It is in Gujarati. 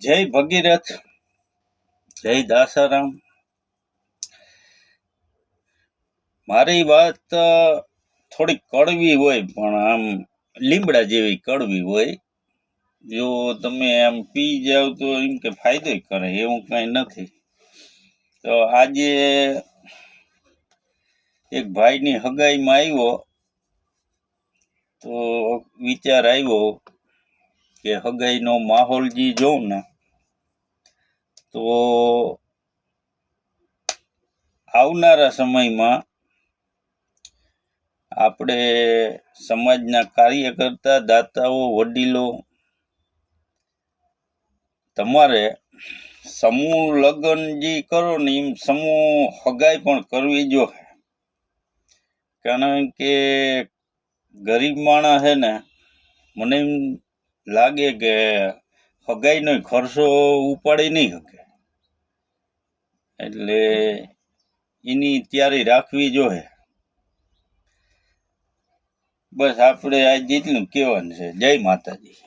જય ભગીરથ, જય દાસારામ. મારી વાત થોડીક કડવી હોય, પણ આમ લીમડા જેવી કડવી હોય. જો તમે આમ પી જાવ તો એમ કે ફાયદો કરે, એવું કઈ નથી. તો આજે એક ભાઈની હગાઈમાં આવ્યો તો વિચાર આવ્યો કે હગાઈનો માહોલ જે જોઉં ને તો આવનારા સમયમાં આપણે સમાજના કાર્યકર્તા, દાતાઓ, વડીલો તમારે સમૂહ લગ્ન જે કરો ને એમ સમૂહ હગાઈ પણ કરવી જોઈએ. કારણ કે ગરીબ માણસ છે ને, મને એમ લાગે કે હગાઈનો ખર્ચો ઉપાડી નહીં શકે, એટલે એની તૈયારી રાખવી જોઈએ. બસ આપણે આ જેટલું કહેવાનું છે. જય માતાજી.